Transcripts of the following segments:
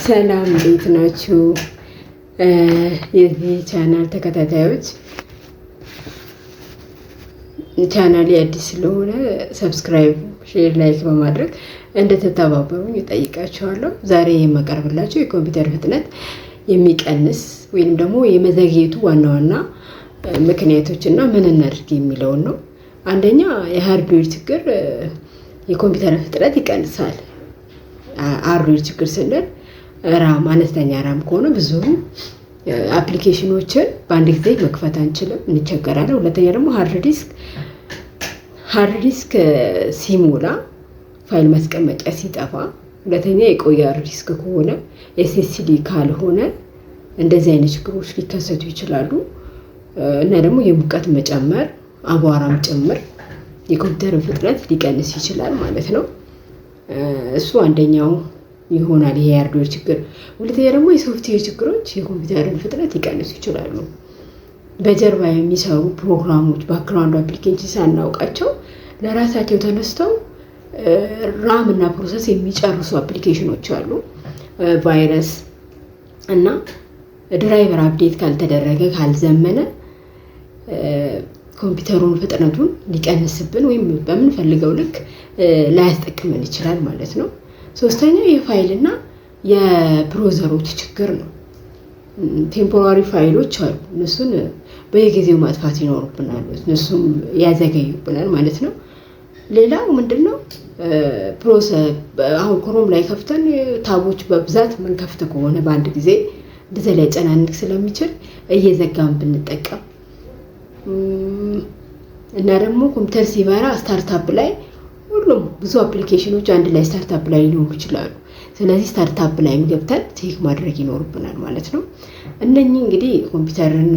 ሰላም እንዴት ናችሁ? የዚህ ቻናል ተከታታዮች ቻናሌ አዲስ ስለሆነ ሰብስክራይብ፣ ሼር፣ ላይክ በማድረግ እንድትተባበሩኝ እጠይቃችኋለሁ። ዛሬ የማቀርብላችሁ የኮምፒውተር ፍጥነት የሚቀንስ ወይም ደግሞ የመዘግየቱ ዋና ዋና ምክንያቶች እና ምን እናድርግ የሚለውን ነው። አንደኛ የሃርድዌር ችግር የኮምፒውተር ፍጥነት ይቀንሳል። ሃርድዌር ችግር ስንል ራም አነስተኛ ራም ከሆነ ብዙ አፕሊኬሽኖችን በአንድ ጊዜ መክፈት አንችልም፣ እንቸገራለን። ሁለተኛ ደግሞ ሃርድ ዲስክ ሲሞላ ፋይል ማስቀመጫ ሲጠፋ፣ ሁለተኛ የቆየ ሃርድ ዲስክ ከሆነ ኤስኤስዲ ካልሆነ እንደዚህ አይነት ችግሮች ሊከሰቱ ይችላሉ። እና ደግሞ የሙቀት መጨመር አቧራም ጭምር የኮምፒውተር ፍጥነት ሊቀንስ ይችላል ማለት ነው። እሱ አንደኛው ይሆናል ይሄ ሃርድዌር ችግር። ሁለተኛ ደግሞ የሶፍትዌር ችግሮች የኮምፒውተርን ፍጥነት ሊቀንሱ ይችላሉ። በጀርባ የሚሰሩ ፕሮግራሞች ባክግራውንድ አፕሊኬሽን ሳናውቃቸው ለራሳቸው ተነስተው ራም እና ፕሮሰስ የሚጨርሱ አፕሊኬሽኖች አሉ። ቫይረስ እና ድራይቨር አፕዴት ካልተደረገ ካልዘመነ ኮምፒውተሩን ፍጥነቱን ሊቀንስብን ወይም በምንፈልገው ልክ ላያስጠቅመን ይችላል ማለት ነው። ሶስተኛው የፋይል እና የብሮዘሮች ችግር ነው። ቴምፖራሪ ፋይሎች አሉ፣ እነሱን በየጊዜው ማጥፋት ይኖርብናል፣ እነሱም ያዘገዩብናል ማለት ነው። ሌላው ምንድነው? አሁን ክሮም ላይ ከፍተን ታቦች በብዛት ምንከፍት ከሆነ በአንድ ጊዜ እንደዚህ ላይ ጨናንቅ ስለሚችል እየዘጋን ብንጠቀም እና ደግሞ ኮምፒውተር ሲበራ ስታርታፕ ላይ ሁሉም ብዙ አፕሊኬሽኖች አንድ ላይ ስታርታፕ ላይ ሊኖሩ ይችላሉ። ስለዚህ ስታርታፕ ላይ ገብተን ቼክ ማድረግ ይኖርብናል ማለት ነው። እነኚህ እንግዲህ ኮምፒውተርን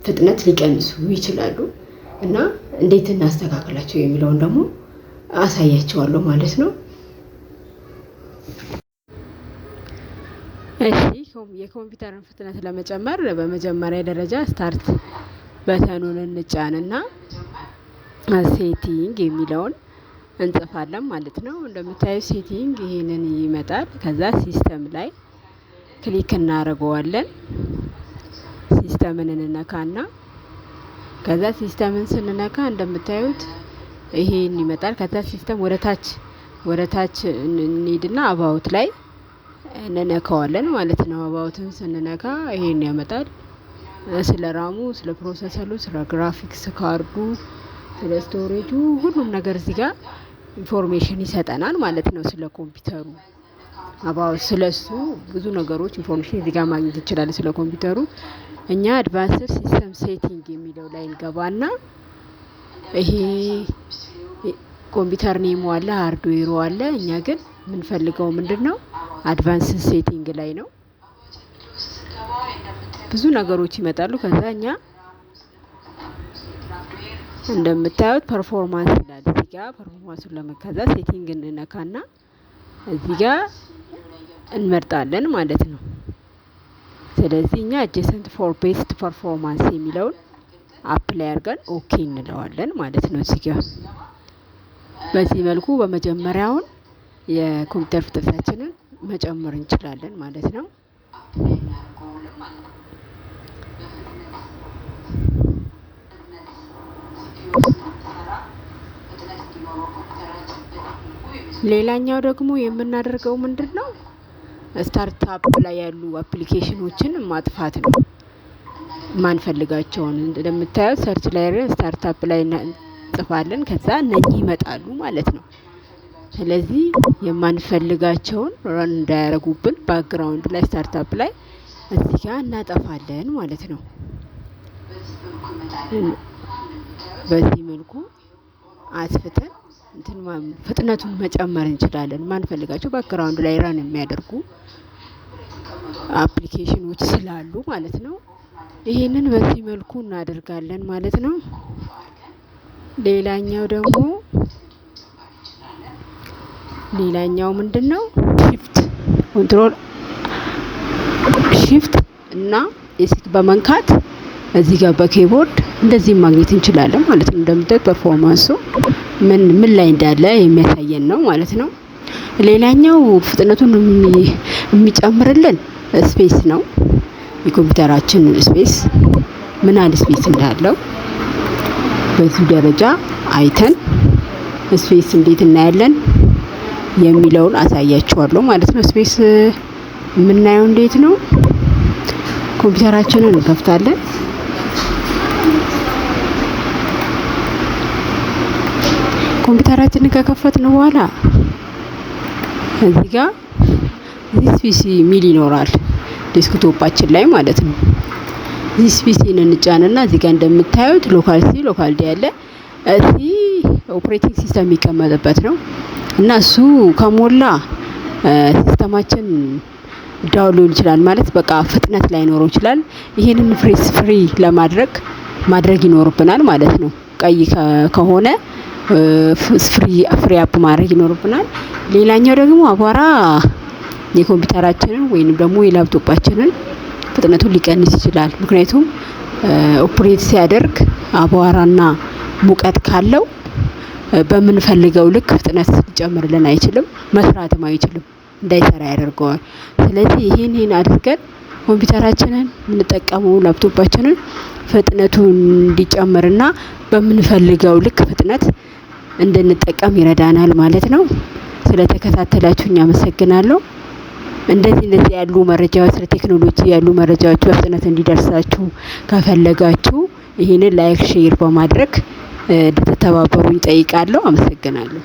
ፍጥነት ሊቀንሱ ይችላሉ እና እንዴት እናስተካክላቸው የሚለውን ደግሞ አሳያቸዋለሁ ማለት ነው። እሺ፣ የኮምፒውተርን ፍጥነት ለመጨመር በመጀመሪያ ደረጃ ስታርት በተኑን እንጫንና ሴቲንግ የሚለውን እንጽፋለን ማለት ነው። እንደምታዩ ሴቲንግ ይሄንን ይመጣል። ከዛ ሲስተም ላይ ክሊክ እናደርገዋለን። ሲስተምን እንነካና ከዛ ሲስተምን ስንነካ እንደምታዩት ይሄን ይመጣል። ከዛ ሲስተም ወደ ታች እንሄድና አባውት ላይ እንነካዋለን ማለት ነው። አባውትን ስንነካ ይሄን ያመጣል። ስለ ራሙ፣ ስለ ፕሮሰሰሩ፣ ስለ ግራፊክስ ካርዱ፣ ስለ ስቶሬጁ ሁሉም ነገር እዚህ ጋር ኢንፎርሜሽን ይሰጠናል ማለት ነው። ስለ ኮምፒውተሩ ስለሱ ብዙ ነገሮች ኢንፎርሜሽን እዚህ ጋር ማግኘት እንችላለን ስለ ኮምፒውተሩ። እኛ አድቫንስድ ሲስተም ሴቲንግ የሚለው ላይ እንገባና ይሄ ኮምፒውተር ኔሙ አለ፣ ሃርድዌሩ አለ። እኛ ግን የምንፈልገው ምንድነው? አድቫንስድ ሴቲንግ ላይ ነው። ብዙ ነገሮች ይመጣሉ። ከዛ እኛ እንደምታዩት ፐርፎርማንስ ይላል እዚህ ጋር። ፐርፎርማንሱን ለመከዛ ሴቲንግ እንነካና እዚህ ጋር እንመርጣለን ማለት ነው። ስለዚህ እኛ አጀሰንት ፎር ቤስት ፐርፎርማንስ የሚለውን አፕላይ አድርገን ኦኬ እንለዋለን ማለት ነው። እዚህ ጋር በዚህ መልኩ በመጀመሪያውን የኮምፒውተር ፍጥነታችንን መጨመር እንችላለን ማለት ነው። ሌላኛው ደግሞ የምናደርገው ምንድነው? ስታርታፕ ላይ ያሉ አፕሊኬሽኖችን ማጥፋት ነው። ማንፈልጋቸውን እንደምታዩት ሰርች ላይ ስታርታፕ ላይ እንጽፋለን። ከዛ እነኚህ ይመጣሉ ማለት ነው። ስለዚህ የማንፈልጋቸውን ረን እንዳያረጉብን ባክግራውንድ ላይ ስታርታፕ ላይ እዚህ ጋር እናጠፋለን ማለት ነው። በዚህ መልኩ አስፍተን ፍጥነቱን መጨመር እንችላለን። ማንፈልጋቸው ባክግራውንድ ላይ ራን የሚያደርጉ አፕሊኬሽኖች ስላሉ ማለት ነው። ይሄንን በዚህ መልኩ እናደርጋለን ማለት ነው። ሌላኛው ምንድነው? ሺፍት እና ኤስክ በመንካት እዚህ ጋር በኪቦርድ እንደዚህ ማግኘት እንችላለን ማለት ነው። እንደምታዩት ፐርፎርማንሱ ምን ላይ እንዳለ የሚያሳየን ነው ማለት ነው። ሌላኛው ፍጥነቱን የሚጨምርልን ስፔስ ነው። የኮምፒውተራችን ስፔስ ምን ያህል ስፔስ እንዳለው በዚህ ደረጃ አይተን ስፔስ እንዴት እናያለን የሚለውን አሳያችኋለሁ ማለት ነው። ስፔስ የምናየው እንዴት ነው? ኮምፒውተራችንን እንከፍታለን። ኮምፒውተራችንን ከከፈትን በኋላ እዚህ ጋር ዚስ ፒሲ ሚል ይኖራል ዴስክቶፓችን ላይ ማለት ነው። ዚስ ፒሲን እንጫንና እዚህ ጋር እንደምታዩት ሎካል ሲ ሎካል ዲ ያለ እዚህ ኦፕሬቲንግ ሲስተም የሚቀመጥበት ነው እና እሱ ከሞላ ሲስተማችን ዳውን ሊሆን ይችላል ማለት በቃ ፍጥነት ላይኖረው ይችላል። ይሄንን ፍሪ ማድረግ ይኖርብናል ማለት ነው። ቀይ ከሆነ ፍሪ አፕ ማድረግ ይኖርብናል። ሌላኛው ደግሞ አቧራ የኮምፒውተራችንን ወይንም ደግሞ የላፕቶፓችንን ፍጥነቱን ሊቀንስ ይችላል። ምክንያቱም ኦፕሬት ሲያደርግ አቧራና ሙቀት ካለው በምንፈልገው ልክ ፍጥነት ሊጨምርልን አይችልም፣ መስራትም አይችልም፣ እንዳይሰራ ያደርገዋል። ስለዚህ ይሄን አድርገን ኮምፒውተራችንን የምንጠቀመው ላፕቶፓችንን ፍጥነቱን እንዲጨምርና በምንፈልገው ልክ ፍጥነት እንድንጠቀም ይረዳናል ማለት ነው። ስለተከታተላችሁኝ አመሰግናለሁ። እንደዚህ ያሉ መረጃዎች ስለ ቴክኖሎጂ ያሉ መረጃዎች በፍጥነት እንዲደርሳችሁ ከፈለጋችሁ ይሄንን ላይክ ሼር በማድረግ እንድትተባበሩኝ እጠይቃለሁ። አመሰግናለሁ።